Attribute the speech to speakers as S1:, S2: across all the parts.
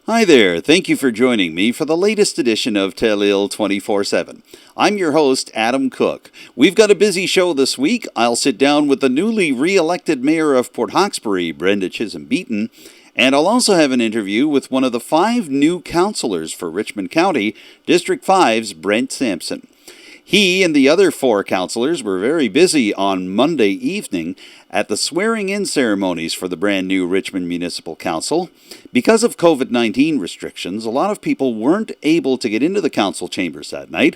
S1: Hi there, thank you for joining me for the latest edition of Telile 24/7. I'm your host, Adam Cook. We've got a busy show this week. I'll sit down with the newly re-elected mayor of Port Hawkesbury, Brenda Chisholm-Beaton, and I'll also have an interview with one of the 5 new councilors for Richmond County, District 5's Brent Sampson. He and the other 4 councilors were very busy on Monday evening at the swearing-in ceremonies for the brand new Richmond Municipal Council. Because of COVID-19 restrictions, a lot of people weren't able to get into the council chambers that night.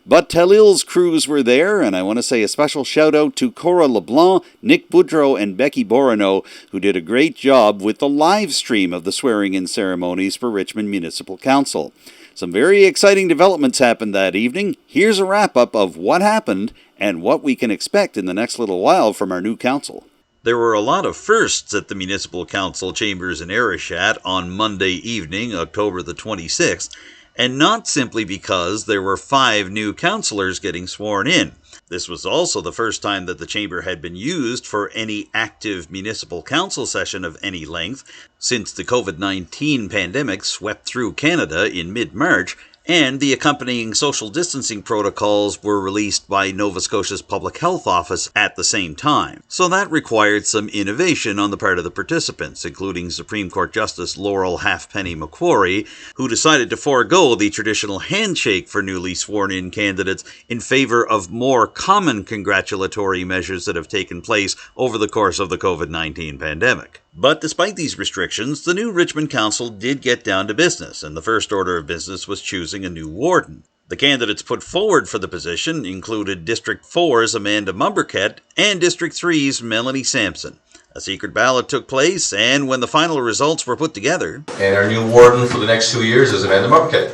S1: But Telile's crews were there, and I want to say a special shout-out to Cora LeBlanc, Nick Boudreau, and Becky Boroneau, who did a great job with the live stream of the swearing-in ceremonies for Richmond Municipal Council. Some very exciting developments happened that evening. Here's a wrap-up of what happened and what we can expect in the next little while from our new council.
S2: There were a lot of firsts at the Municipal Council chambers in Arishat on Monday evening, October the 26th, and not simply because there were 5 new councillors getting sworn in. This was also the first time that the chamber had been used for any active municipal council session of any length since the COVID-19 pandemic swept through Canada in mid-March, and the accompanying social distancing protocols were released by Nova Scotia's Public Health Office at the same time. So that required some innovation on the part of the participants, including Supreme Court Justice Laurel Halfpenny Macquarie, who decided to forego the traditional handshake for newly sworn-in candidates in favor of more common congratulatory measures that have taken place over the course of the COVID-19 pandemic. But despite these restrictions, the new Richmond Council did get down to business, and the first order of business was choosing a new warden. The candidates put forward for the position included District 4's Amanda Mumberket and District 3's Melanie Sampson. A secret ballot took place, and when the final results were put together...
S3: And our new warden for the next 2 years is Amanda Mumberket.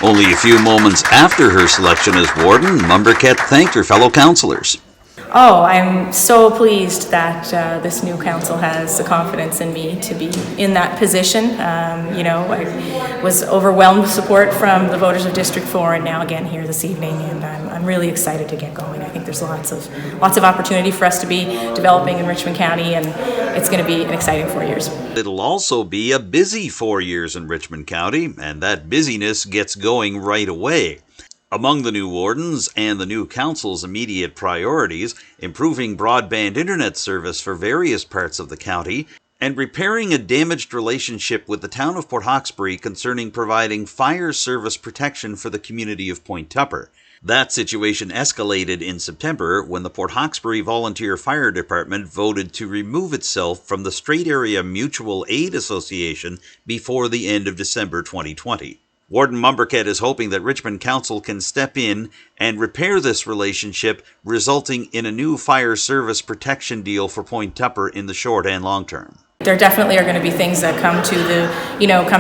S2: Only a few moments after her selection as warden, Mumberket thanked her fellow councillors.
S4: Oh, I'm so pleased that this new council has the confidence in me to be in that position. I was overwhelmed with support from the voters of District 4 and now again here this evening, and I'm really excited to get going. I think there's lots of opportunity for us to be developing in Richmond County, and it's going to be an exciting 4 years.
S2: It'll also be a busy 4 years in Richmond County, and that busyness gets going right away. Among the new wardens and the new council's immediate priorities, improving broadband internet service for various parts of the county, and repairing a damaged relationship with the town of Port Hawkesbury concerning providing fire service protection for the community of Point Tupper. That situation escalated in September when the Port Hawkesbury Volunteer Fire Department voted to remove itself from the Strait Area Mutual Aid Association before the end of December 2020. Warden Mumberket is hoping that Richmond Council can step in and repair this relationship, resulting in a new fire service protection deal for Point Tupper in the short and long term.
S4: There definitely are going to be things that come to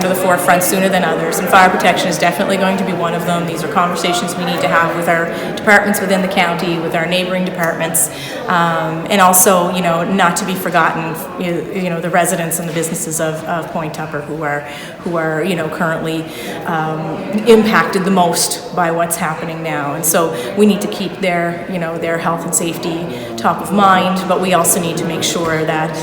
S4: the forefront sooner than others, and fire protection is definitely going to be one of them. These are conversations we need to have with our departments within the county, with our neighboring departments, and also, not to be forgotten, the residents and the businesses of Point Tupper who are currently impacted the most by what's happening now, and so we need to keep their health and safety top of mind, but we also need to make sure that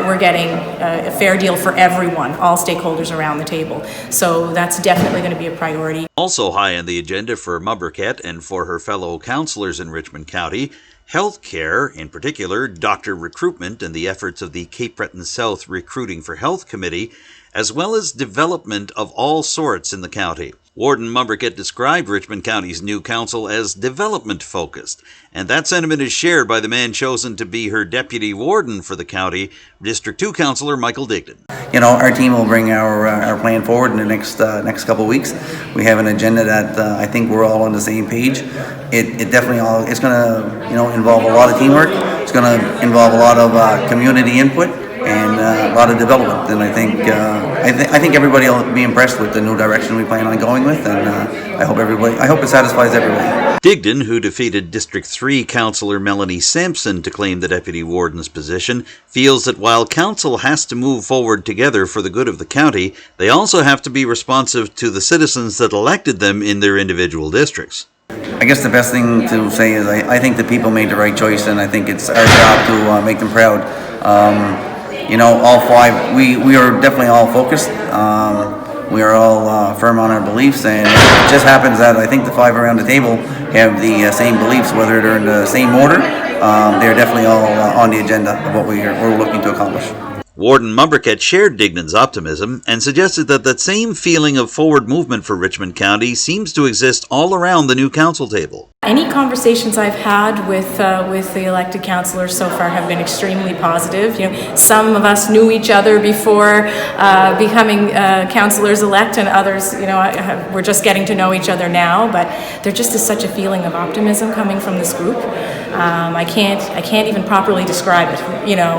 S4: we're getting a fair deal for everyone, all stakeholders around the table. So that's definitely going to be a priority.
S2: Also high on the agenda for Mumberket and for her fellow councillors in Richmond County, healthcare, in particular doctor recruitment and the efforts of the Cape Breton South Recruiting for Health Committee, as well as development of all sorts in the county. Warden Mumberket described Richmond County's new council as development-focused, and that sentiment is shared by the man chosen to be her deputy warden for the county, District 2 Councillor Michael Digdon.
S5: Our team will bring our plan forward in the next couple of weeks. We have an agenda that I think we're all on the same page. It definitely it's going to involve a lot of teamwork. It's going to involve a lot of community input and a lot of development. And I think everybody will be impressed with the new direction we plan on going with, and I hope it satisfies everybody.
S2: Digdon, who defeated District 3 Councillor Melanie Sampson to claim the Deputy Warden's position, feels that while Council has to move forward together for the good of the county, they also have to be responsive to the citizens that elected them in their individual districts.
S5: I guess the best thing to say is I think the people made the right choice, and I think it's our job to make them proud. all five, we are definitely all focused. We are all firm on our beliefs, and it just happens that I think the five around the table have the same beliefs, whether they're in the same order. They're definitely all on the agenda of what we're looking to accomplish.
S2: Warden Mumberket shared Dignan's optimism and suggested that same feeling of forward movement for Richmond County seems to exist all around the new council table.
S4: Any conversations I've had with the elected councillors so far have been extremely positive. Some of us knew each other before becoming councillors-elect, and others, we're just getting to know each other now. But there just is such a feeling of optimism coming from this group. I can't even properly describe it.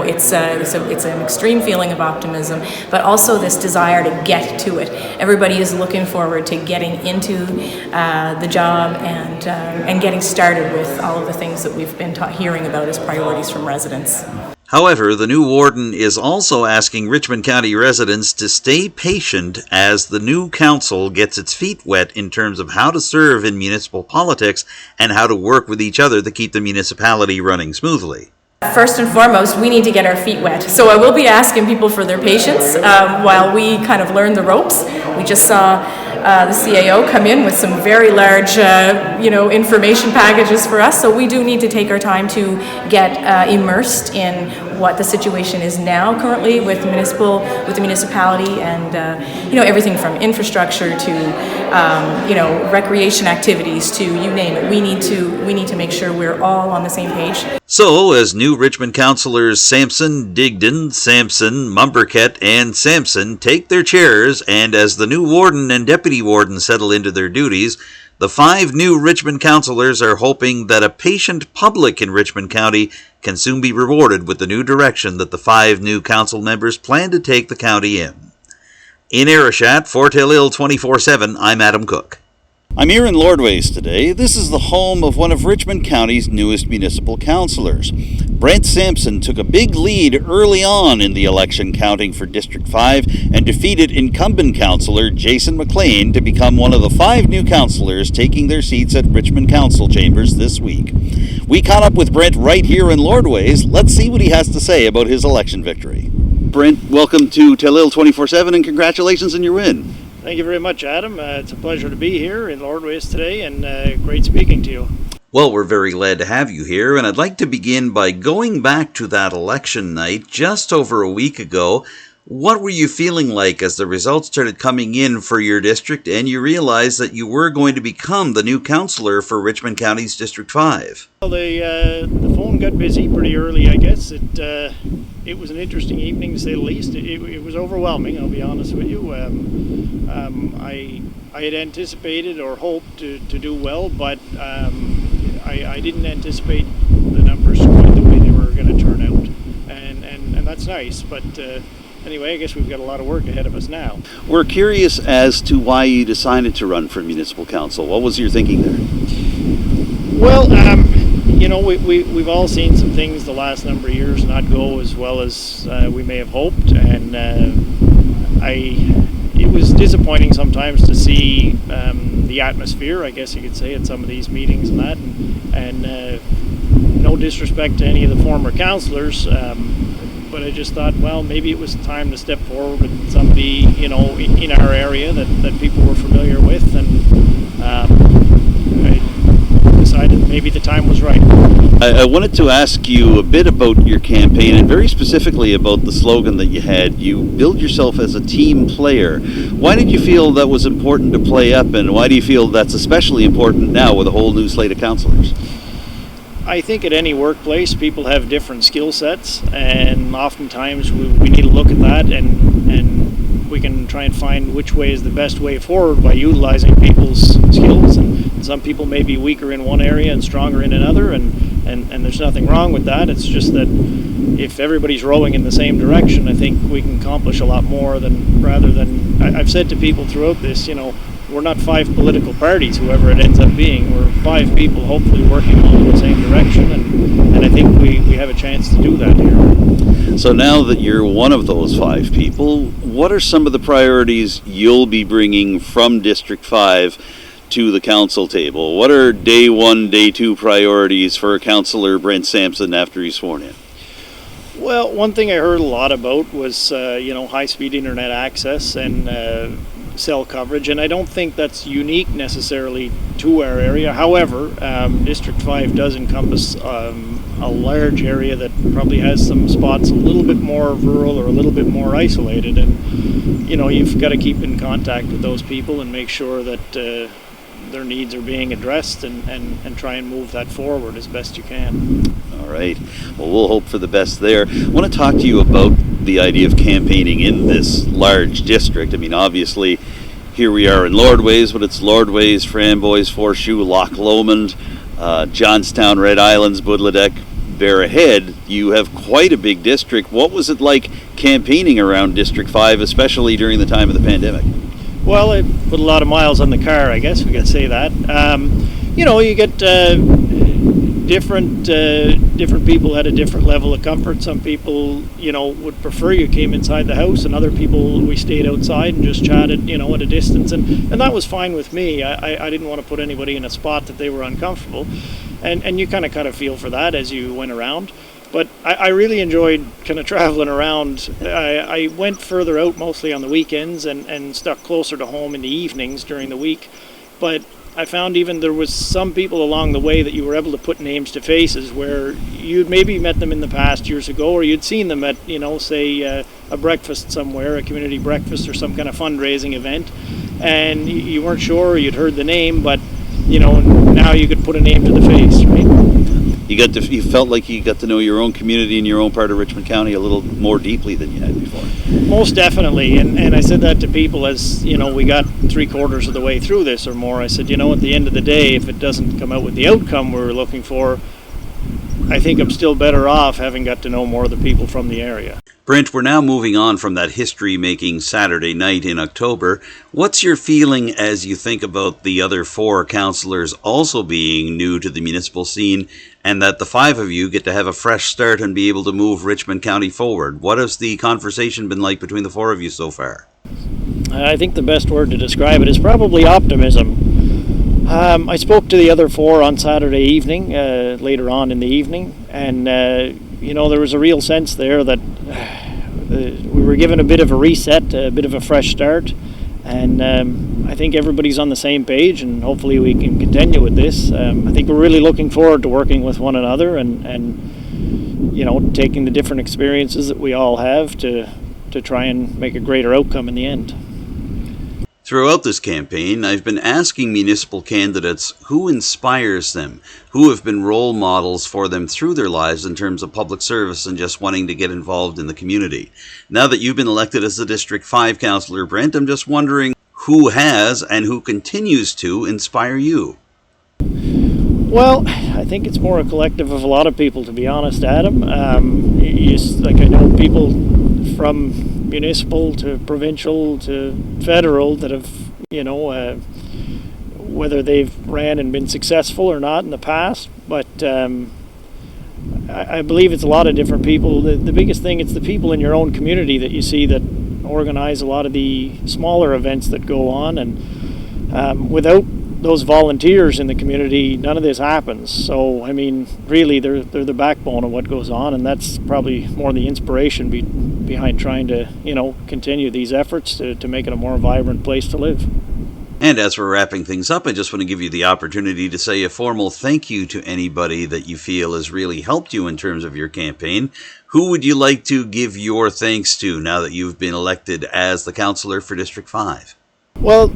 S4: It's an extreme feeling of optimism, but also this desire to get to it. Everybody is looking forward to getting into the job and getting started with all of the things that we've been hearing about as priorities from residents.
S2: However, the new warden is also asking Richmond County residents to stay patient as the new council gets its feet wet in terms of how to serve in municipal politics and how to work with each other to keep the municipality running smoothly.
S4: First and foremost, we need to get our feet wet. So I will be asking people for their patience while we kind of learn the ropes. We just saw the CAO come in with some very large, information packages for us. So we do need to take our time to get immersed in what the situation is now currently with the municipality, and everything from infrastructure to recreation activities to you name it. We need to make sure we're all on the same page.
S2: So, as new Richmond councillors Sampson, Digdon, Sampson, Mumberket, and Sampson take their chairs, and as the new warden and deputy warden settle into their duties, the 5 new Richmond councillors are hoping that a patient public in Richmond County can soon be rewarded with the new direction that the 5 new council members plan to take the county in. In Arishat, for Telile 24/7, I'm Adam Cook.
S1: I'm here in Lordways today. This is the home of one of Richmond County's newest municipal councillors. Brent Sampson took a big lead early on in the election counting for District 5 and defeated incumbent councillor Jason McLean to become one of the 5 new councillors taking their seats at Richmond Council Chambers this week. We caught up with Brent right here in Lordways. Let's see what he has to say about his election victory. Brent, welcome to Telile 24/7 and congratulations on your win.
S6: Thank you very much, Adam. It's a pleasure to be here in Lordways today, and great speaking to you.
S2: Well, we're very glad to have you here, and I'd like to begin by going back to that election night just over a week ago. What were you feeling like as the results started coming in for your district and you realized that you were going to become the new councillor for Richmond County's District 5?
S6: Well, the phone got busy pretty early, I guess. It was an interesting evening, to say the least. It was overwhelming, I'll be honest with you. I had anticipated or hoped to do well, but I didn't anticipate the numbers quite the way they were going to turn out, and that's nice. But anyway, I guess we've got a lot of work ahead of us now.
S1: We're curious as to why you decided to run for municipal council. What was your thinking there?
S6: Well, we've all seen some things the last number of years not go as well as we may have hoped, and it was disappointing sometimes to see the atmosphere, I guess you could say, at some of these meetings and that, and no disrespect to any of the former councillors, but I just thought, well, maybe it was time to step forward with somebody, in our area that people were familiar with, and I decided maybe the time was right.
S1: I wanted to ask you a bit about your campaign, and very specifically about the slogan that you had. You build yourself as a team player. Why did you feel that was important to play up, and why do you feel that's especially important now with a whole new slate of councillors?
S6: I think at any workplace, people have different skill sets, and oftentimes we need to look at that, and we can try and find which way is the best way forward by utilizing people's skills. And some people may be weaker in one area and stronger in another, and there's nothing wrong with that. It's just that if everybody's rowing in the same direction, I think we can accomplish a lot more rather than I've said to people throughout this, we're not 5 political parties, whoever it ends up being. We're 5 people hopefully working all in the same direction, and I think we have a chance to do that here.
S1: So now that you're one of those 5 people, what are some of the priorities you'll be bringing from District 5 to the council table? What are day 1, day 2 priorities for Councillor Brent Sampson after he's sworn in?
S6: Well, one thing I heard a lot about was, high-speed internet access and cell coverage, and I don't think that's unique necessarily to our area. However, District 5 does encompass a large area that probably has some spots a little bit more rural or a little bit more isolated, and you've got to keep in contact with those people and make sure that their needs are being addressed and try and move that forward as best you can.
S1: All right. Well, we'll hope for the best there. I want to talk to you about the idea of campaigning in this large district. I mean, obviously, here we are in Lordways, but it's Lordways, Framboise, Forshoe, Loch Lomond, Johnstown, Red Islands, Budledeck, Bear Ahead. You have quite a big district. What was it like campaigning around District 5, especially during the time of the pandemic?
S6: Well, I put a lot of miles on the car, I guess we could say that. You get different people at a different level of comfort. Some people, would prefer you came inside the house, and other people, we stayed outside and just chatted, at a distance, and that was fine with me. I didn't want to put anybody in a spot that they were uncomfortable, and you kind of feel for that as you went around. But I really enjoyed kind of traveling around. I went further out mostly on the weekends and stuck closer to home in the evenings during the week. But I found even there was some people along the way that you were able to put names to faces where you'd maybe met them in the past years ago, or you'd seen them at, say, a breakfast somewhere, a community breakfast or some kind of fundraising event. And you weren't sure, you'd heard the name, but, now you could put a name to the face, right?
S1: You felt like you got to know your own community and your own part of Richmond County a little more deeply than you had before.
S6: Most definitely, and I said that to people as, we got 3/4 of the way through this or more. I said, at the end of the day, if it doesn't come out with the outcome we were looking for, I think I'm still better off having got to know more of the people from the area.
S2: Brent, we're now moving on from that history-making Saturday night in October. What's your feeling as you think about the other 4 councillors also being new to the municipal scene, and that the 5 of you get to have a fresh start and be able to move Richmond County forward? What has the conversation been like between the 4 of you so far?
S6: I think the best word to describe it is probably optimism. I spoke to the other 4 on Saturday evening, later on in the evening, and there was a real sense there that we were given a bit of a reset, a bit of a fresh start, and I think everybody's on the same page, and hopefully we can continue with this. I think we're really looking forward to working with one another and taking the different experiences that we all have to try and make a greater outcome in the end.
S2: Throughout this campaign, I've been asking municipal candidates who inspires them, who have been role models for them through their lives in terms of public service and just wanting to get involved in the community. Now that you've been elected as the District 5 Councillor, Brent, I'm just wondering who has and who continues to inspire you?
S6: Well, I think it's more a collective of a lot of people, to be honest, Adam. I know people from municipal to provincial to federal that have, whether they've ran and been successful or not in the past, but I believe it's a lot of different people. The biggest thing, it's the people in your own community that you see that organize a lot of the smaller events that go on, and without those volunteers in the community, none of this happens. So, really, they're the backbone of what goes on, and that's probably more the inspiration behind trying to, continue these efforts to make it a more vibrant place to live.
S2: And as we're wrapping things up, I just want to give you the opportunity to say a formal thank you to anybody that you feel has really helped you in terms of your campaign. Who would you like to give your thanks to now that you've been elected as the councillor for District 5?
S6: Well,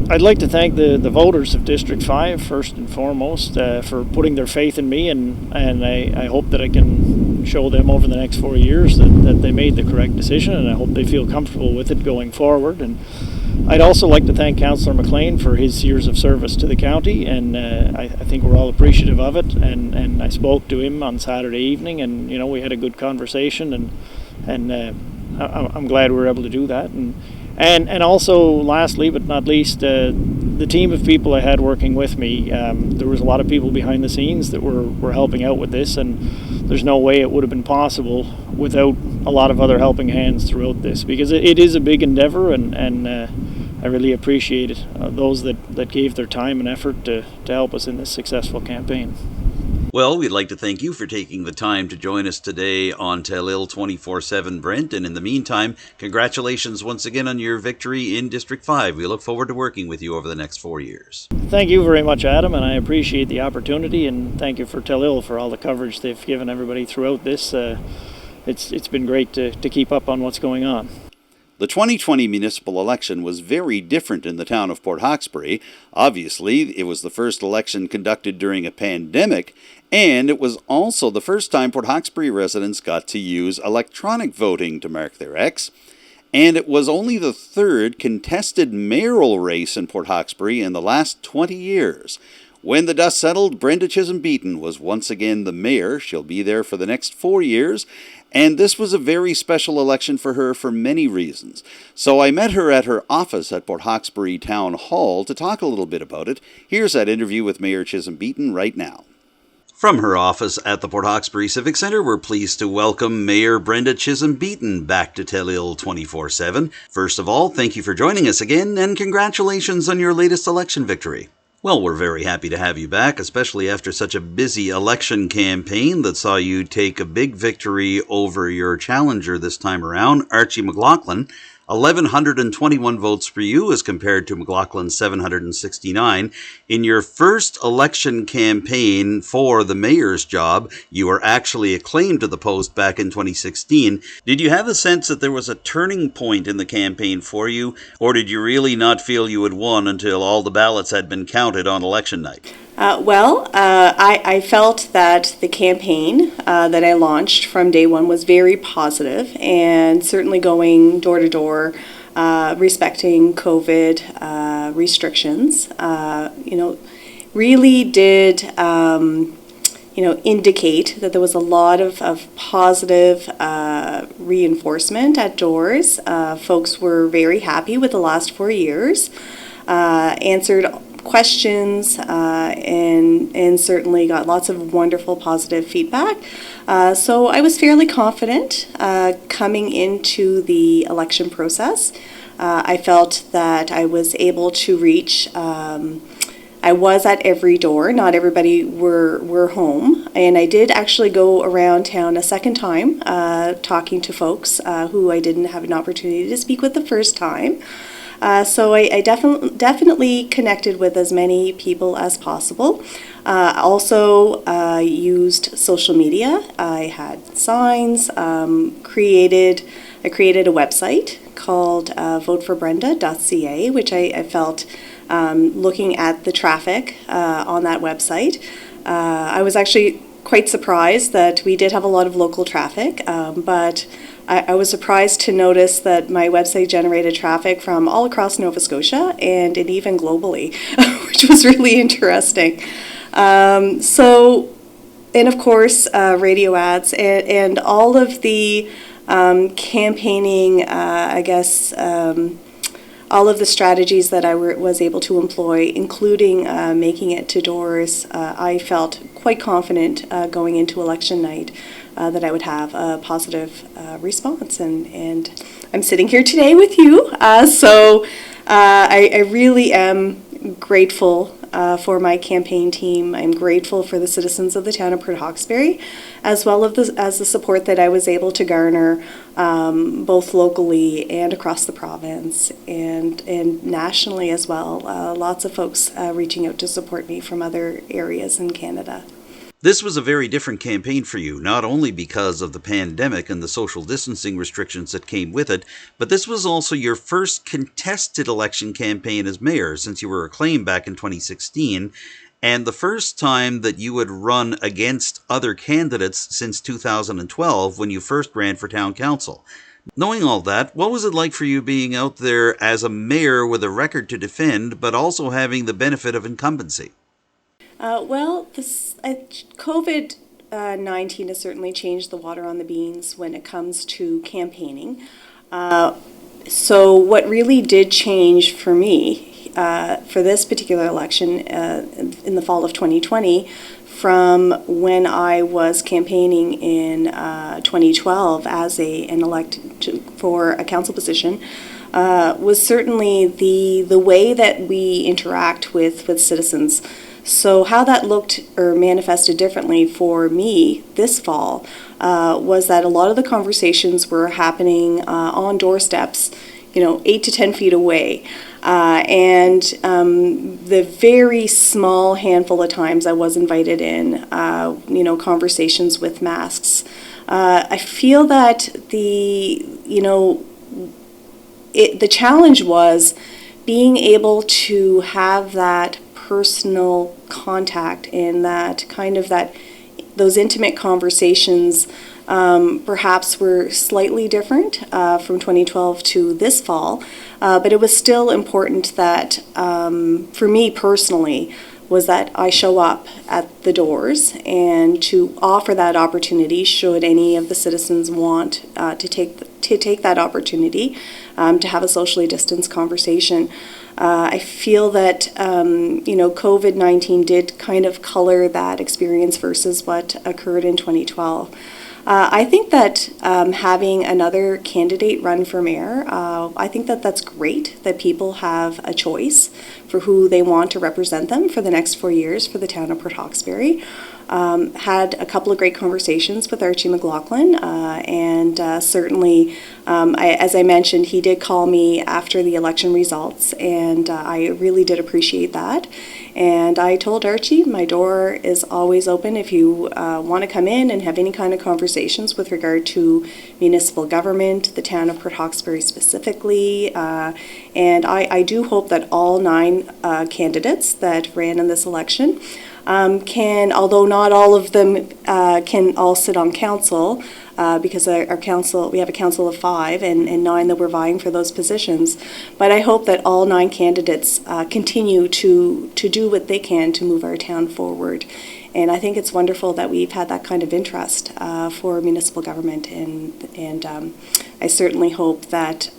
S6: I'd like to thank the voters of District 5 first and foremost for putting their faith in me, and I hope that I can show them over the next 4 years that they made the correct decision, and I hope they feel comfortable with it going forward. And I'd also like to thank Councillor McLean for his years of service to the county, and I think we're all appreciative of it, and I spoke to him on Saturday evening, and we had a good conversation, and I'm glad we were able to do that. And also, lastly but not least, the team of people I had working with me. There was a lot of people behind the scenes that were helping out with this, and there's no way it would have been possible without a lot of other helping hands throughout this, because it is a big endeavor, and I really appreciate those that gave their time and effort to help us in this successful campaign.
S2: Well, we'd like to thank you for taking the time to join us today on Telile 24/7, Brent. And in the meantime, congratulations once again on your victory in District 5. We look forward to working with you over the next 4 years.
S6: Thank you very much, Adam, and I appreciate the opportunity, and thank you for Telile for all the coverage they've given everybody throughout this. It's been great to keep up on what's going on.
S1: The 2020 municipal election was very different in the town of Port Hawkesbury. Obviously, it was the first election conducted during a pandemic, and it was also the first time Port Hawkesbury residents got to use electronic voting to mark their X. And it was only the third contested mayoral race in Port Hawkesbury in the last 20 years. When the dust settled, Brenda Chisholm-Beaton was once again the mayor. She'll be there for the next 4 years. And this was a very special election for her for many reasons. So I met her at her office at Port Hawkesbury Town Hall to talk a little bit about it. Here's that interview with Mayor Chisholm-Beaton right now.
S2: From her office at the Port Hawkesbury Civic Centre, we're pleased to welcome Mayor Brenda Chisholm-Beaton back to Telile 24/7. First of all, thank you for joining us again, and congratulations on your latest election victory. Well, we're very happy to have you back, especially after such a busy election campaign that saw you take a big victory over your challenger this time around, Archie McLaughlin. 1,121 votes for you as compared to McLaughlin's 769. In your first election campaign for the mayor's job, you were actually acclaimed to the post back in 2016. Did you have a sense that there was a turning point in the campaign for you, or did you really not feel you had won until all the ballots had been counted on election night?
S7: I felt that the campaign that I launched from day one was very positive, and certainly going door to door, respecting COVID restrictions, really did, indicate that there was a lot of positive reinforcement at doors. Folks were very happy with the last 4 years, answered questions, and certainly got lots of wonderful positive feedback. So I was fairly confident coming into the election process. I felt that I was able to reach, I was at every door, not everybody were home, and I did actually go around town a second time talking to folks who I didn't have an opportunity to speak with the first time. So I definitely connected with as many people as possible. Also used social media. I had signs, created a website called voteforbrenda.ca, which I felt, looking at the traffic on that website, I was actually quite surprised that we did have a lot of local traffic, but I was surprised to notice that my website generated traffic from all across Nova Scotia and even globally, which was really interesting. And of course, radio ads and all of the campaigning, all of the strategies that I was able to employ, including making it to doors, I felt quite confident going into election night that I would have a positive response, and I'm sitting here today with you. So I really am grateful for my campaign team. I'm grateful for the citizens of the town of Port Hawkesbury, as well as the support that I was able to garner both locally and across the province and nationally as well. Lots of folks reaching out to support me from other areas in Canada.
S2: This was a very different campaign for you, not only because of the pandemic and the social distancing restrictions that came with it, but this was also your first contested election campaign as mayor since you were acclaimed back in 2016, and the first time that you had run against other candidates since 2012 when you first ran for town council. Knowing all that, what was it like for you being out there as a mayor with a record to defend, but also having the benefit of incumbency?
S7: COVID-19 has certainly changed the water on the beans when it comes to campaigning. So what really did change for me for this particular election in the fall of 2020, from when I was campaigning in 2012 as an elected for a council position, was certainly the way that we interact with citizens. So how that looked or manifested differently for me this fall was that a lot of the conversations were happening on doorsteps, 8 to 10 feet away. And the very small handful of times I was invited in, conversations with masks. I feel that the challenge was being able to have that personal contact and those intimate conversations perhaps were slightly different from 2012 to this fall, but it was still important that for me personally was that I show up at the doors and to offer that opportunity should any of the citizens want to take that opportunity to have a socially distanced conversation. I feel that COVID-19 did kind of color that experience versus what occurred in 2012. I think that having another candidate run for mayor, I think that that's great that people have a choice for who they want to represent them for the next 4 years for the town of Port Hawkesbury. Had a couple of great conversations with Archie McLaughlin, and certainly, as I mentioned, he did call me after the election results, and I really did appreciate that. And I told Archie my door is always open if you want to come in and have any kind of conversations with regard to municipal government, the town of Port Hawkesbury specifically, and I do hope that all 9 candidates that ran in this election can, although not all of them can all sit on council, because our council, we have a council of 5 and 9 that we're vying for those positions. But I hope that all 9 candidates continue to do what they can to move our town forward. And I think it's wonderful that we've had that kind of interest for municipal government, and I certainly hope that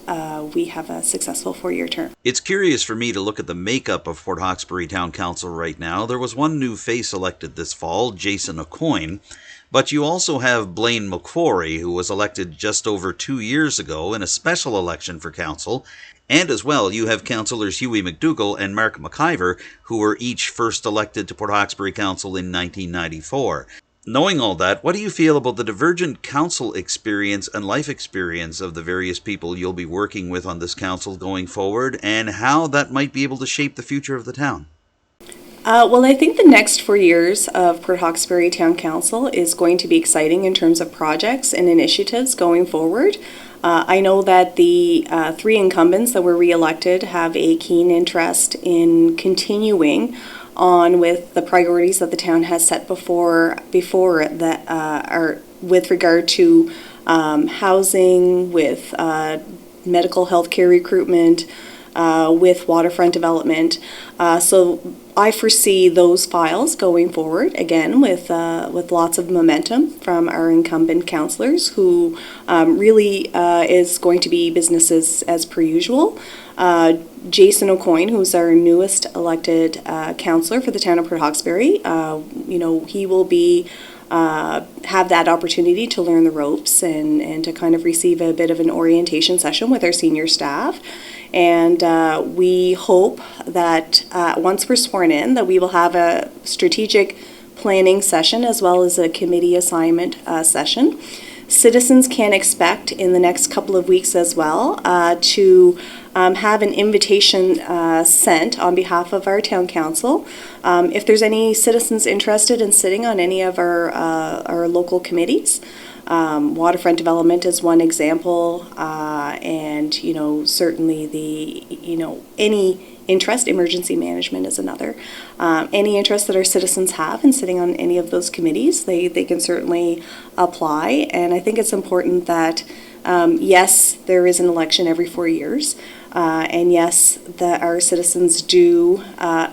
S7: we have a successful 4-year term.
S2: It's curious for me to look at the makeup of Port Hawkesbury Town Council right now. There was one new face elected this fall, Jason Aucoin, but you also have Blaine McQuarrie, who was elected just over 2 years ago in a special election for council. And as well, you have councillors Hughie McDougall and Mark McIver, who were each first elected to Port Hawkesbury Council in 1994. Knowing all that, what do you feel about the divergent council experience and life experience of the various people you'll be working with on this council going forward, and how that might be able to shape the future of the town?
S7: Well, I think the next 4 years of Port Hawkesbury Town Council is going to be exciting in terms of projects and initiatives going forward. I know that the 3 incumbents that were re-elected have a keen interest in continuing on with the priorities that the town has set before that are with regard to housing, with medical health care recruitment, with waterfront development. So I foresee those files going forward again with lots of momentum from our incumbent councillors, who really is going to be business as per usual. Jason Aucoin, who's our newest elected councillor for the town of Port Hawkesbury, he will be have that opportunity to learn the ropes and to kind of receive a bit of an orientation session with our senior staff. And we hope that once we're sworn in, that we will have a strategic planning session as well as a committee assignment session. Citizens can expect in the next couple of weeks as well to have an invitation sent on behalf of our town council. If there's any citizens interested in sitting on any of our local committees, waterfront development is one example, and certainly any interest, emergency management is another. Any interest that our citizens have in sitting on any of those committees, they can certainly apply. And I think it's important that yes, there is an election every 4 years, and yes, that our citizens do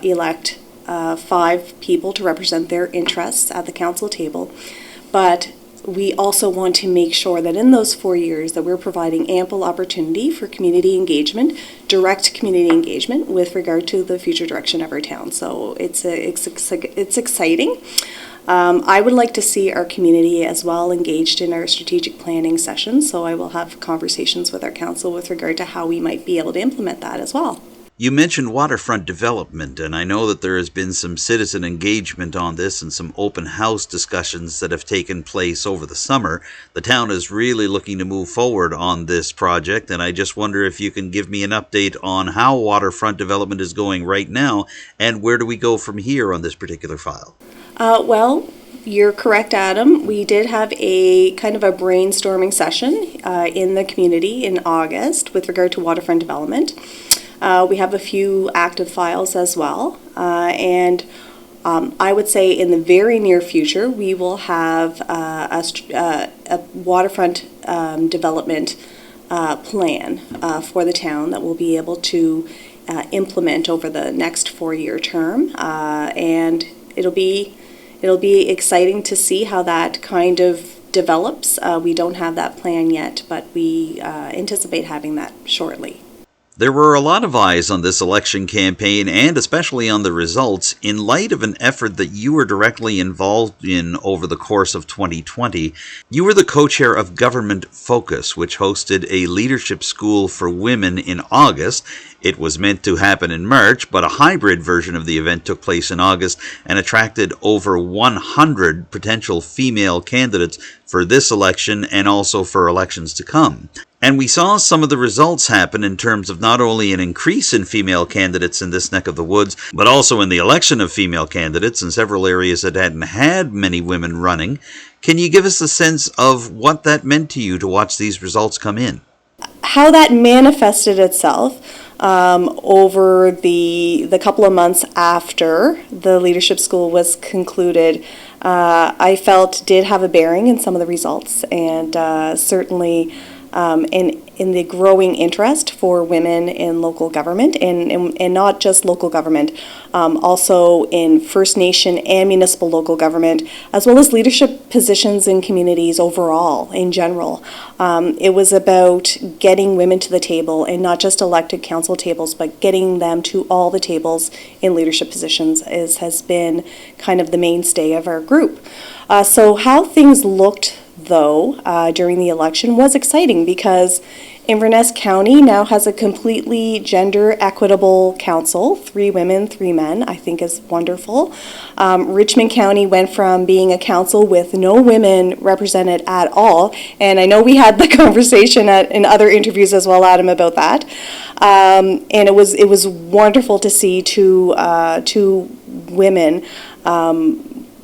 S7: elect 5 people to represent their interests at the council table, but we also want to make sure that in those 4 years that we're providing ample opportunity for community engagement, direct community engagement with regard to the future direction of our town. So it's exciting. I would like to see our community as well engaged in our strategic planning sessions, so I will have conversations with our council with regard to how we might be able to implement that as well.
S2: You mentioned waterfront development, and I know that there has been some citizen engagement on this and some open house discussions that have taken place over the summer. The town is really looking to move forward on this project, and I just wonder if you can give me an update on how waterfront development is going right now, and where do we go from here on this particular file?
S7: Well, you're correct, Adam. We did have a kind of a brainstorming session in the community in August with regard to waterfront development. We have a few active files as well, and I would say in the very near future we will have a waterfront development plan for the town that we'll be able to implement over the next 4-year term, and it'll be exciting to see how that kind of develops. We don't have that plan yet, but we anticipate having that shortly.
S2: There were a lot of eyes on this election campaign, and especially on the results, in light of an effort that you were directly involved in over the course of 2020. You were the co-chair of Government Focus, which hosted a leadership school for women in August. It was meant to happen in March, but a hybrid version of the event took place in August and attracted over 100 potential female candidates for this election and also for elections to come. And we saw some of the results happen in terms of not only an increase in female candidates in this neck of the woods, but also in the election of female candidates in several areas that hadn't had many women running. Can you give us a sense of what that meant to you to watch these results come in?
S7: How that manifested itself over the couple of months after the leadership school was concluded, I felt did have a bearing in some of the results, and certainly in the growing interest for women in local government, and not just local government, also in First Nation and municipal local government, as well as leadership positions in communities overall, in general. It was about getting women to the table, and not just elected council tables, but getting them to all the tables in leadership positions has been kind of the mainstay of our group. So how things looked, though, during the election was exciting, because Inverness County now has a completely gender equitable council, 3 women, 3 men, I think is wonderful. Richmond County went from being a council with no women represented at all, and I know we had the conversation in other interviews as well, Adam, about that. And it was wonderful to see two women,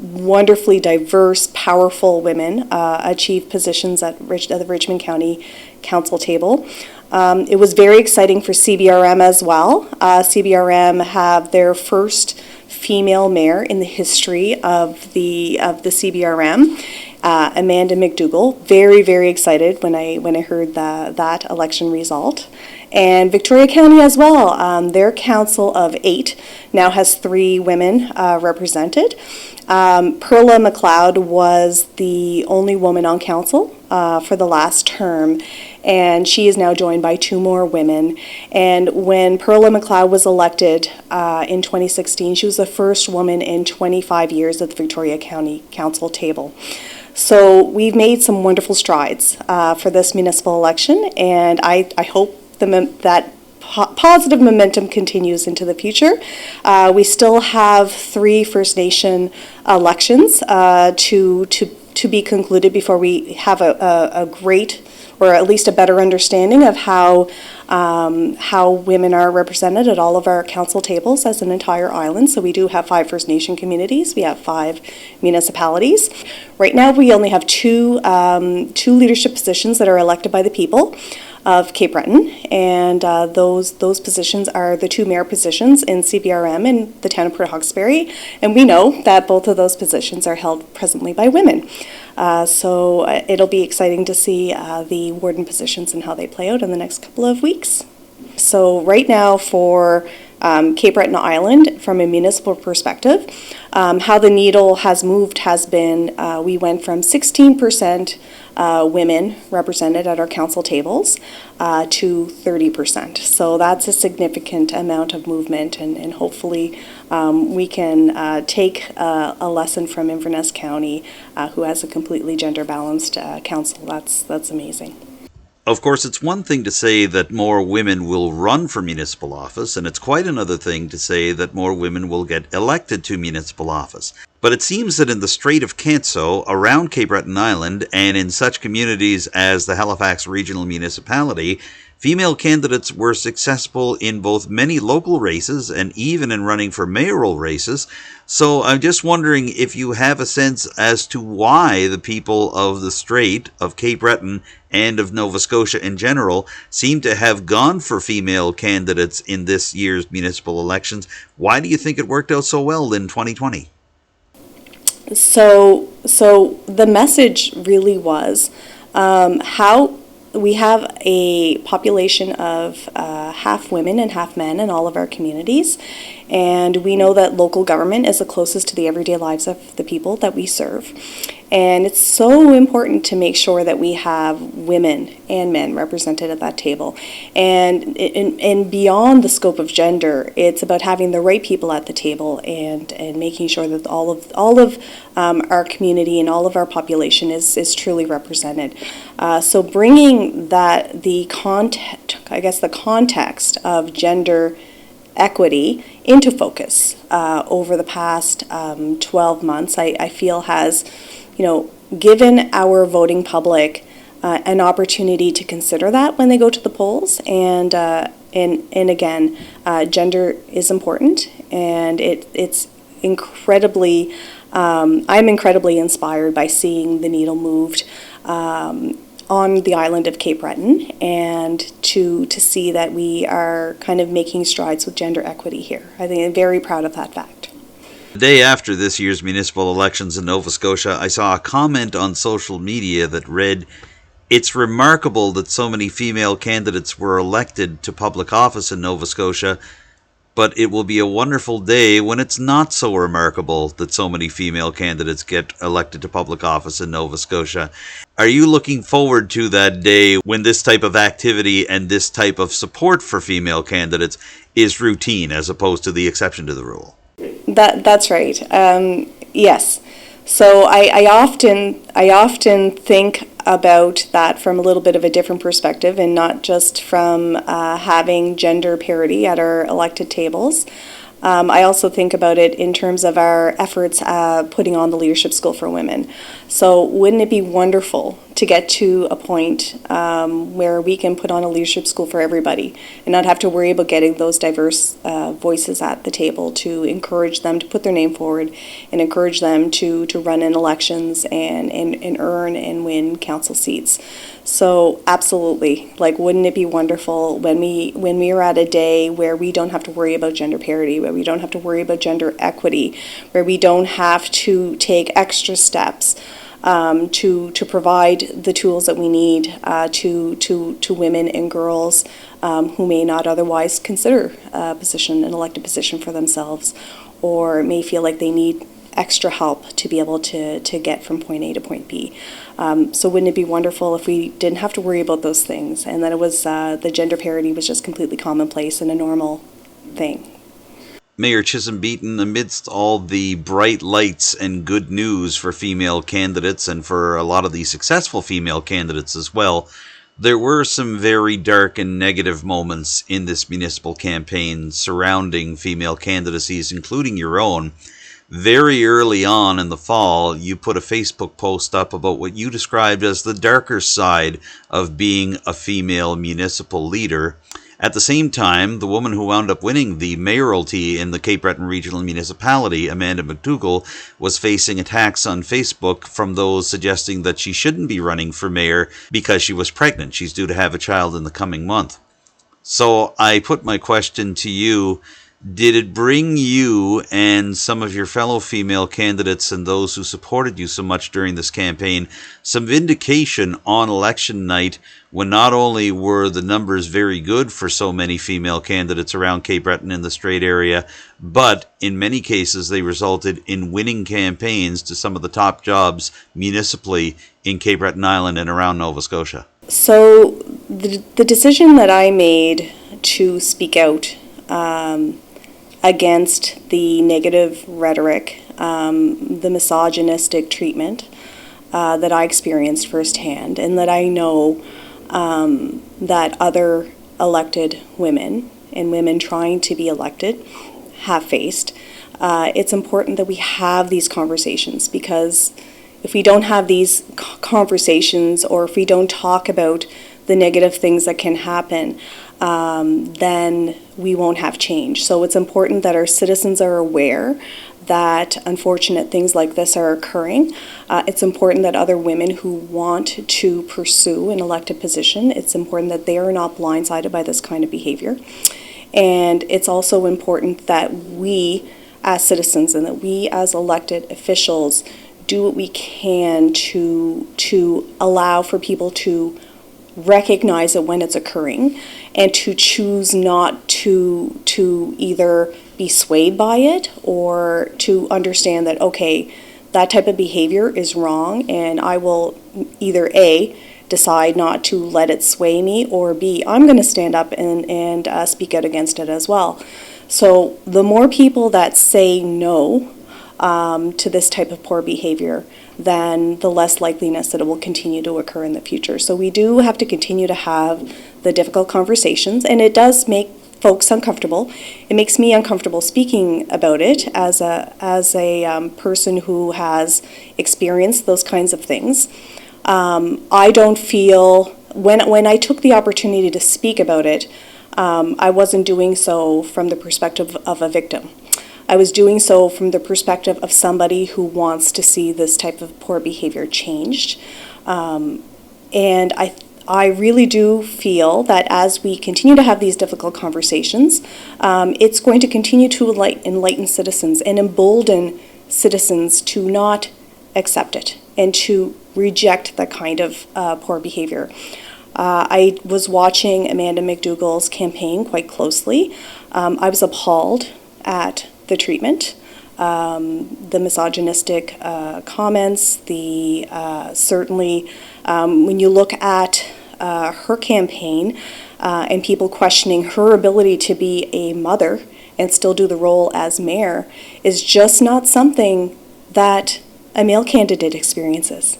S7: wonderfully diverse, powerful women achieve positions at the Richmond County Council table. It was very exciting for CBRM as well. CBRM have their first female mayor in the history of the CBRM, Amanda McDougall. Very, very excited when I heard that election result. And Victoria County as well. Their council of 8 now has 3 women represented. Perla McLeod was the only woman on council for the last term, and she is now joined by 2 more women. And when Perla McLeod was elected in 2016, she was the first woman in 25 years at the Victoria County Council table. So we've made some wonderful strides for this municipal election, and I hope that positive momentum continues into the future. We still have 3 First Nation elections to be concluded before we have a great, or at least a better understanding of how women are represented at all of our council tables as an entire island. So we do have 5 First Nation communities. We have 5 municipalities. Right now we only have 2 leadership positions that are elected by the people of Cape Breton, and those positions are the 2 mayor positions in CBRM and the town of Port Hawkesbury, and we know that both of those positions are held presently by women. So it'll be exciting to see the warden positions and how they play out in the next couple of weeks. So right now for Cape Breton Island, from a municipal perspective, how the needle has moved has been we went from 16% women represented at our council tables to 30%. So that's a significant amount of movement, and hopefully we can take a lesson from Inverness County, who has a completely gender balanced council. That's amazing.
S2: Of course, it's one thing to say that more women will run for municipal office, and it's quite another thing to say that more women will get elected to municipal office. But it seems that in the Strait of Canso, around Cape Breton Island, and in such communities as the Halifax Regional Municipality, female candidates were successful in both many local races and even in running for mayoral races. So I'm just wondering if you have a sense as to why the people of the Strait, of Cape Breton, and of Nova Scotia in general seem to have gone for female candidates in this year's municipal elections. Why do you think it worked out so well in 2020?
S7: So the message really was how we have a population of half women and half men in all of our communities, and we know that local government is the closest to the everyday lives of the people that we serve. And it's so important to make sure that we have women and men represented at that table. And beyond the scope of gender, it's about having the right people at the table and making sure that all of our community and all of our population is truly represented. So bringing the context of gender equity into focus over the past 12 months, I feel has, given our voting public an opportunity to consider that when they go to the polls. And again, gender is important, and it's incredibly. I'm incredibly inspired by seeing the needle moved on the island of Cape Breton, and to see that we are kind of making strides with gender equity here. I think I'm very proud of that fact.
S2: The day after this year's municipal elections in Nova Scotia, I saw a comment on social media that read, "It's remarkable that so many female candidates were elected to public office in Nova Scotia, but it will be a wonderful day when it's not so remarkable that so many female candidates get elected to public office in Nova Scotia." Are you looking forward to that day when this type of activity and this type of support for female candidates is routine as opposed to the exception to the rule?
S7: That's right. Yes. So I often think about that from a little bit of a different perspective, and not just from having gender parity at our elected tables. I also think about it in terms of our efforts putting on the Leadership School for Women. So wouldn't it be wonderful to get to a point where we can put on a leadership school for everybody and not have to worry about getting those diverse voices at the table, to encourage them to put their name forward and encourage them to run in elections and earn and win council seats. So absolutely, wouldn't it be wonderful when we are at a day where we don't have to worry about gender parity, where we don't have to worry about gender equity, where we don't have to take extra steps to provide the tools that we need to women and girls who may not otherwise consider an elected position for themselves, or may feel like they need extra help to be able to get from point A to point B. So wouldn't it be wonderful if we didn't have to worry about those things, and that it was the gender parity was just completely commonplace and a normal thing.
S2: Mayor Chisholm-Beaton, amidst all the bright lights and good news for female candidates, and for a lot of the successful female candidates as well, there were some very dark and negative moments in this municipal campaign surrounding female candidacies, including your own. Very early on in the fall, you put a Facebook post up about what you described as the darker side of being a female municipal leader. At the same time, the woman who wound up winning the mayoralty in the Cape Breton Regional Municipality, Amanda McDougall, was facing attacks on Facebook from those suggesting that she shouldn't be running for mayor because she was pregnant. She's due to have a child in the coming month. So I put my question to you. Did it bring you and some of your fellow female candidates and those who supported you so much during this campaign some vindication on election night, when not only were the numbers very good for so many female candidates around Cape Breton and the Strait area, but in many cases they resulted in winning campaigns to some of the top jobs municipally in Cape Breton Island and around Nova Scotia?
S7: So the decision that I made to speak out against the negative rhetoric, the misogynistic treatment that I experienced firsthand, and that I know that other elected women and women trying to be elected have faced. It's important that we have these conversations, because if we don't have these conversations, or if we don't talk about the negative things that can happen, then we won't have change. So it's important that our citizens are aware that unfortunate things like this are occurring. It's important that other women who want to pursue an elected position, it's important that they are not blindsided by this kind of behavior. And it's also important that we as citizens and that we as elected officials do what we can to allow for people to recognize it when it's occurring, and to choose not to either be swayed by it, or to understand that, okay, that type of behavior is wrong, and I will either A, decide not to let it sway me, or B, I'm going to stand up and speak out against it as well. So the more people that say no to this type of poor behavior, then the less likeliness that it will continue to occur in the future. So we do have to continue to have the difficult conversations, and it does make folks uncomfortable. It makes me uncomfortable speaking about it as a person who has experienced those kinds of things. I don't feel, when I took the opportunity to speak about it, I wasn't doing so from the perspective of a victim. I was doing so from the perspective of somebody who wants to see this type of poor behavior changed. And I really do feel that as we continue to have these difficult conversations, it's going to continue to enlighten citizens and embolden citizens to not accept it and to reject that kind of poor behavior. I was watching Amanda McDougall's campaign quite closely. I was appalled at the treatment, the misogynistic comments, certainly when you look at her campaign and people questioning her ability to be a mother and still do the role as mayor, is just not something that a male candidate experiences.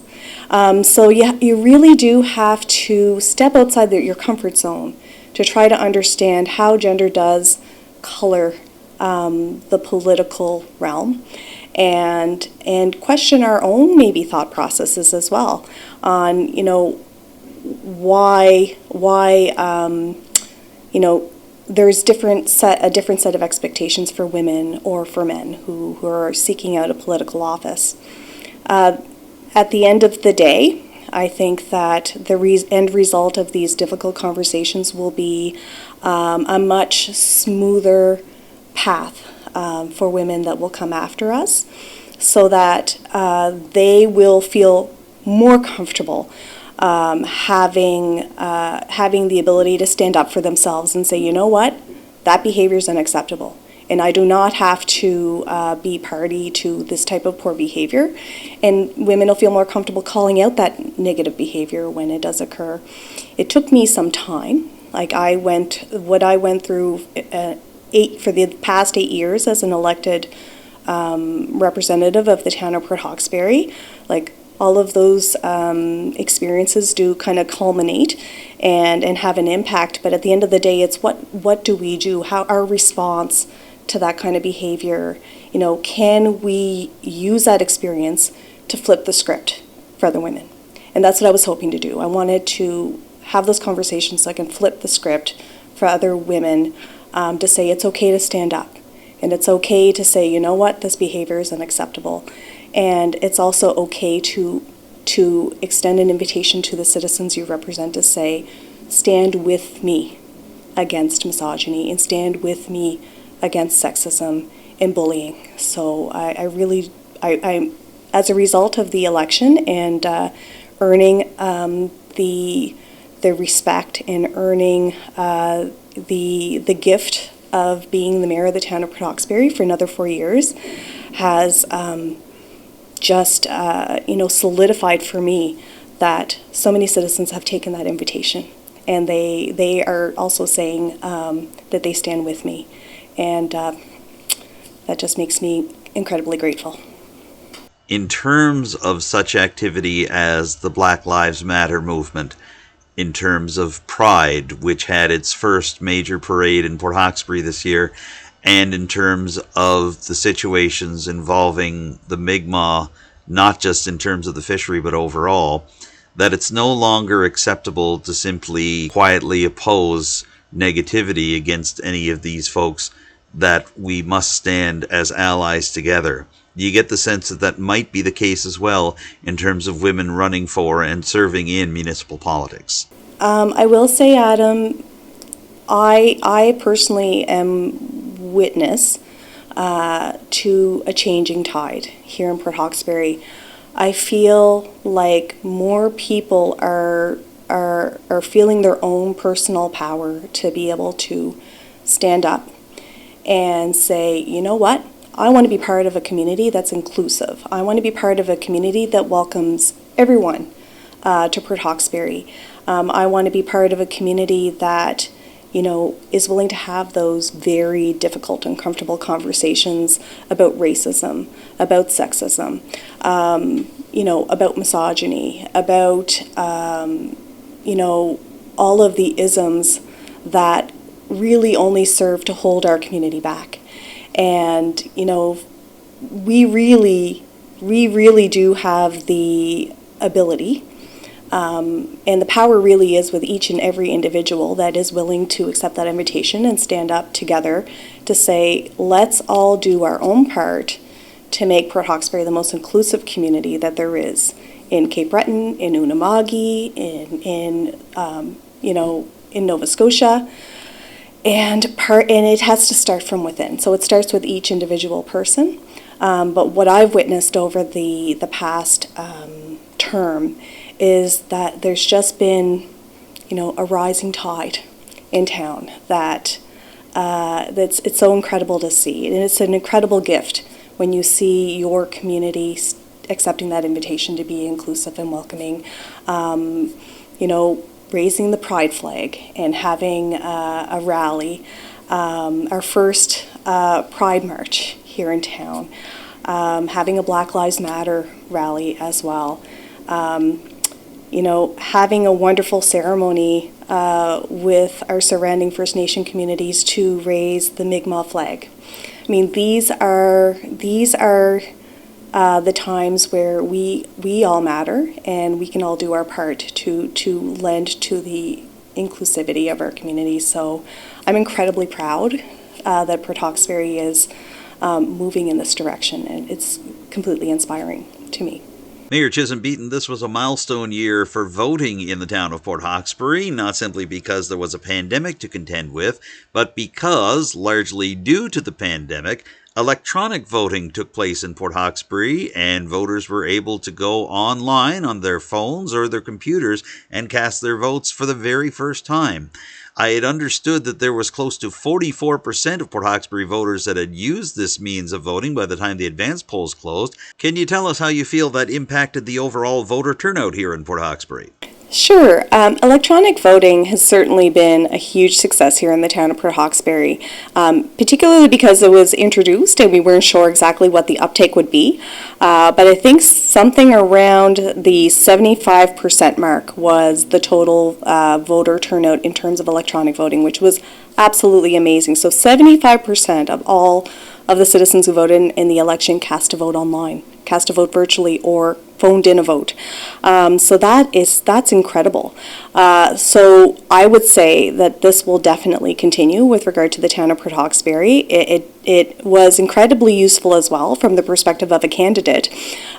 S7: So you really do have to step outside your comfort zone to try to understand how gender does color the political realm, and question our own maybe thought processes as well on, why there's a different set of expectations for women or for men who are seeking out a political office. At the end of the day, I think that the end result of these difficult conversations will be a much smoother path for women that will come after us, so that they will feel more comfortable having the ability to stand up for themselves and say, you know what, that behavior is unacceptable, and I do not have to be party to this type of poor behavior. And women will feel more comfortable calling out that negative behavior when it does occur. It took me some time. Like what I went through for the past 8 years as an elected representative of the town of Port Hawkesbury, like all of those experiences do kind of culminate and have an impact. But at the end of the day, it's what do we do? How our response to that kind of behavior, can we use that experience to flip the script for other women? And that's what I was hoping to do. I wanted to have those conversations so I can flip the script for other women, to say it's okay to stand up, and it's okay to say, you know what, this behavior is unacceptable. And it's also okay to extend an invitation to the citizens you represent to say, stand with me against misogyny, and stand with me against sexism and bullying. So I as a result of the election and earning the respect and earning the gift of being the mayor of the town of Port Hawkesbury for another 4 years, has just solidified for me that so many citizens have taken that invitation, and they are also saying that they stand with me, and that just makes me incredibly grateful.
S2: In terms of such activity as the Black Lives Matter movement, in terms of Pride, which had its first major parade in Port Hawkesbury this year, and in terms of the situations involving the Mi'kmaq, not just in terms of the fishery but overall, that it's no longer acceptable to simply quietly oppose negativity against any of these folks, that we must stand as allies together. You get the sense that that might be the case as well in terms of women running for and serving in municipal politics.
S7: I will say, Adam, I personally am witness to a changing tide here in Port Hawkesbury. I feel like more people are feeling their own personal power to be able to stand up and say, you know what? I want to be part of a community that's inclusive. I want to be part of a community that welcomes everyone to Port Hawkesbury. I want to be part of a community that, you know, is willing to have those very difficult, uncomfortable conversations about racism, about sexism, you know, about misogyny, about, you know, all of the isms that really only serve to hold our community back. And, you know, we really do have the ability, and the power really is with each and every individual that is willing to accept that invitation and stand up together to say, let's all do our own part to make Port Hawkesbury the most inclusive community that there is in Cape Breton, in Unama'ki, in you know, in Nova Scotia. And it has to start from within. So it starts with each individual person. But what I've witnessed over the past term is that there's just been, you know, a rising tide in town that it's so incredible to see. And it's an incredible gift when you see your community accepting that invitation to be inclusive and welcoming. You know, raising the pride flag and having a rally, our first Pride March here in town, having a Black Lives Matter rally as well, you know, having a wonderful ceremony with our surrounding First Nation communities to raise the Mi'kmaq flag. I mean, these are the times where we all matter and we can all do our part to lend to the inclusivity of our community. So I'm incredibly proud that Port Hawkesbury is moving in this direction, and it's completely inspiring to me.
S2: Mayor Chisholm-Beaton, this was a milestone year for voting in the town of Port Hawkesbury, not simply because there was a pandemic to contend with, but because, largely due to the pandemic, electronic voting took place in Port Hawkesbury, and voters were able to go online on their phones or their computers and cast their votes for the very first time. I had understood that there was close to 44% of Port Hawkesbury voters that had used this means of voting by the time the advance polls closed. Can you tell us how you feel that impacted the overall voter turnout here in Port Hawkesbury?
S7: Sure. Electronic voting has certainly been a huge success here in the town of Port Hawkesbury, particularly because it was introduced and we weren't sure exactly what the uptake would be. But I think something around the 75% mark was the total voter turnout in terms of electronic voting, which was absolutely amazing. So 75% of all of the citizens who voted in the election cast a vote online, cast a vote virtually, or phoned in a vote. So that's incredible. So I would say that this will definitely continue with regard to the town of Port Hawkesbury. It was incredibly useful as well from the perspective of a candidate.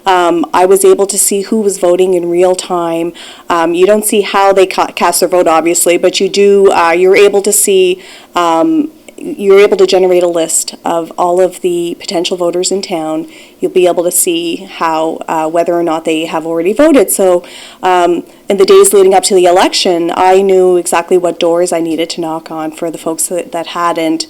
S7: I was able to see who was voting in real time. You don't see how they cast their vote, obviously, but you do. You're able to see. You're able to generate a list of all of the potential voters in town. You'll be able to see how whether or not they have already voted. So in the days leading up to the election, I knew exactly what doors I needed to knock on for the folks that hadn't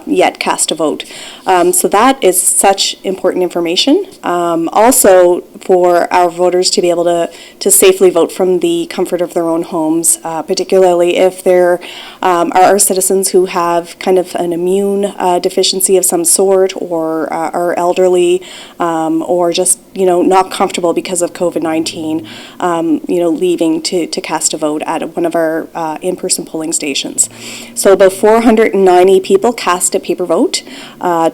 S7: yet cast a vote. So that is such important information. Also, for our voters to be able to safely vote from the comfort of their own homes, particularly if there are citizens who have kind of an immune deficiency of some sort, or are elderly, or just not comfortable because of COVID-19, leaving to cast a vote at one of our in-person polling stations. So about 490 people cast a paper vote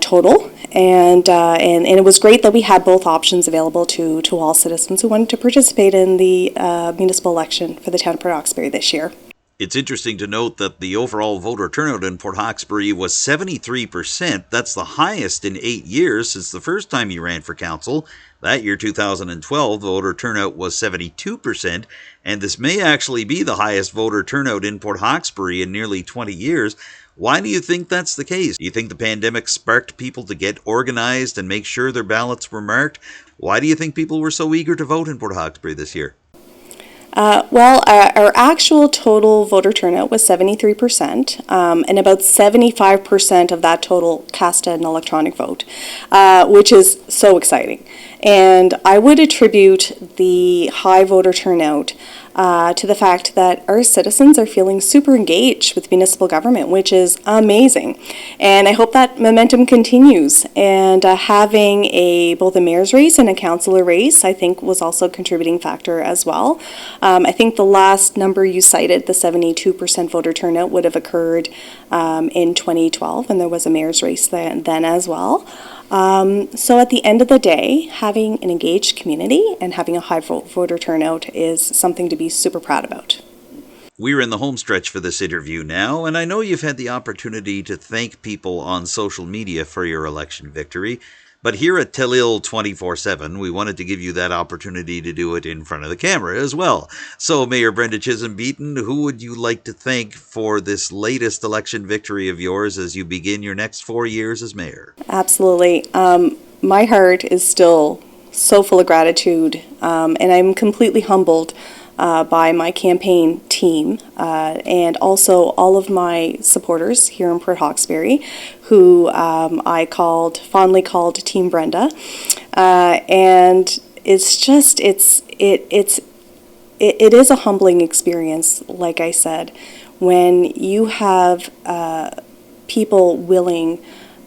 S7: total, and it was great that we had both options available to all citizens who wanted to participate in the municipal election for the town of Port Hawkesbury this year.
S2: It's interesting to note that the overall voter turnout in Port Hawkesbury was 73%. That's the highest in 8 years since the first time you ran for council. That year, 2012, voter turnout was 72%, and this may actually be the highest voter turnout in Port Hawkesbury in nearly 20 years. Why do you think that's the case? Do you think the pandemic sparked people to get organized and make sure their ballots were marked? Why do you think people were so eager to vote in Port Hawkesbury this year?
S7: Our actual total voter turnout was 73%, and about 75% of that total cast an electronic vote, which is so exciting. And I would attribute the high voter turnout to the fact that our citizens are feeling super engaged with municipal government, which is amazing. And I hope that momentum continues. And having both a mayor's race and a councillor race, I think, was also a contributing factor as well. I think the last number you cited, the 72% voter turnout, would have occurred in 2012, and there was a mayor's race then as well. So at the end of the day, having an engaged community and having a high voter turnout is something to be super proud about.
S2: We're in the home stretch for this interview now, and I know you've had the opportunity to thank people on social media for your election victory. But here at Telile 24/7, we wanted to give you that opportunity to do it in front of the camera as well. So, Mayor Brenda Chisholm-Beaton, who would you like to thank for this latest election victory of yours as you begin your next 4 years as mayor?
S7: Absolutely. My heart is still so full of gratitude, and I'm completely humbled by my campaign team and also all of my supporters here in Port Hawkesbury, who I fondly called Team Brenda, and it's just it is a humbling experience, like I said, when you have people willing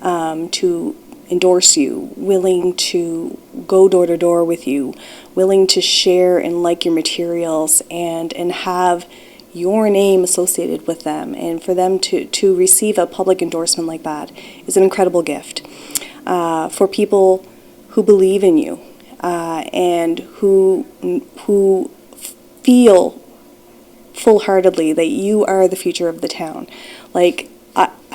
S7: to endorse you, willing to go door to door with you, willing to share and like your materials, and have your name associated with them, and for them to receive a public endorsement like that is an incredible gift. For people who believe in you and who feel full-heartedly that you are the future of the town.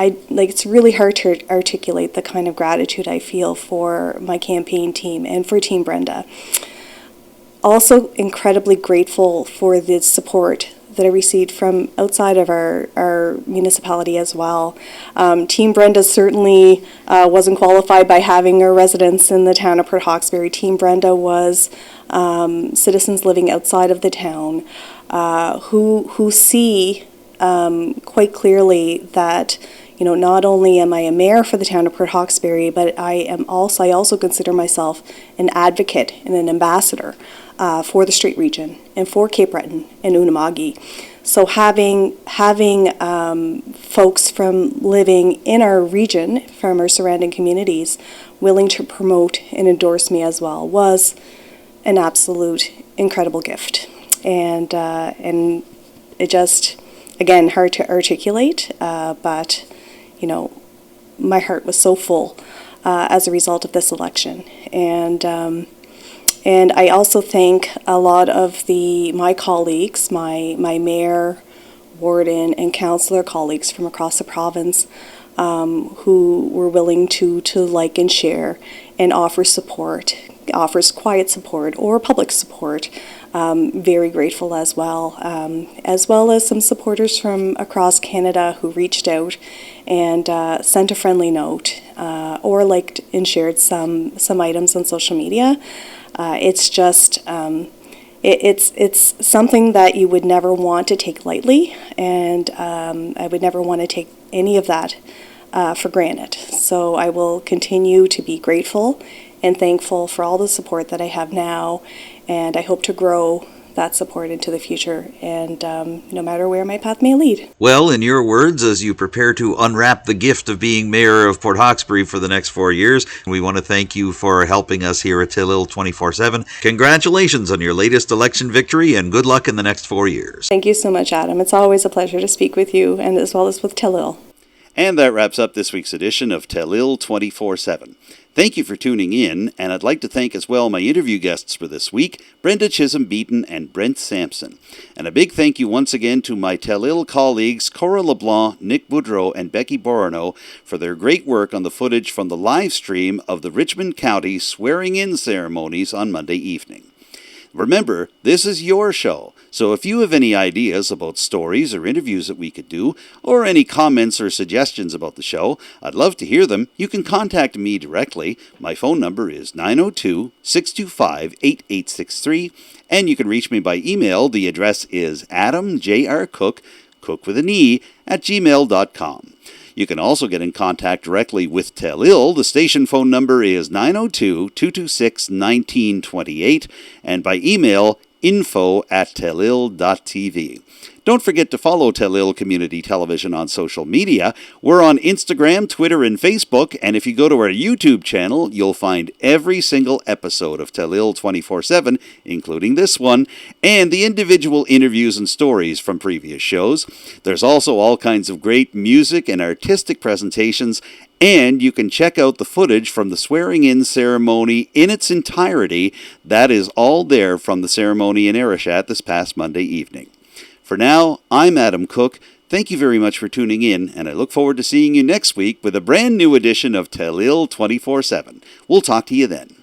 S7: It's really hard to articulate the kind of gratitude I feel for my campaign team and for Team Brenda. Also incredibly grateful for the support that I received from outside of our municipality as well. Team Brenda certainly wasn't qualified by having a residence in the town of Port Hawkesbury. Team Brenda was citizens living outside of the town who see quite clearly that, not only am I a mayor for the town of Port Hawkesbury, but I also consider myself an advocate and an ambassador for the Strait region and for Cape Breton and Unama'ki. So having folks from living in our region, from our surrounding communities, willing to promote and endorse me as well was an absolute incredible gift. And it just, again, hard to articulate, but my heart was so full as a result of this election. And I also thank a lot of my colleagues, my mayor, warden, and councillor colleagues from across the province, who were willing to like and share and offers quiet support or public support. Very grateful as well as some supporters from across Canada who reached out and sent a friendly note or liked and shared some items on social media. It's just it's something that you would never want to take lightly, and I would never want to take any of that for granted. So I will continue to be grateful and thankful for all the support that I have now, and I hope to grow that support into the future, and no matter where my path may lead.
S2: Well, in your words, as you prepare to unwrap the gift of being mayor of Port Hawkesbury for the next 4 years, we want to thank you for helping us here at Telile 24/7. Congratulations on your latest election victory, and good luck in the next 4 years.
S7: Thank you so much, Adam. It's always a pleasure to speak with you, and as well as with Telile.
S1: And that wraps up this week's edition of Telile 24/7. Thank you for tuning in, and I'd like to thank as well my interview guests for this week, Brenda Chisholm-Beaton and Brent Sampson. And a big thank you once again to my Telile colleagues Cora LeBlanc, Nick Boudreau, and Becky Borano for their great work on the footage from the live stream of the Richmond County swearing-in ceremonies on Monday evening. Remember, this is your show, so if you have any ideas about stories or interviews that we could do, or any comments or suggestions about the show, I'd love to hear them. You can contact me directly. My phone number is 902-625-8863, and you can reach me by email. The address is adamjrcook, cook with an E, @gmail.com. You can also get in contact directly with Telile. The station phone number is 902-226-1928, and by email, info@telile.tv. Don't forget to follow Telile Community Television on social media. We're on Instagram, Twitter, and Facebook, and if you go to our YouTube channel, you'll find every single episode of Telile 24/7, including this one, and the individual interviews and stories from previous shows. There's also all kinds of great music and artistic presentations, and you can check out the footage from the swearing-in ceremony in its entirety. That is all there from the ceremony in Arishat this past Monday evening. For now, I'm Adam Cook. Thank you very much for tuning in, and I look forward to seeing you next week with a brand new edition of Telile 24/7. We'll talk to you then.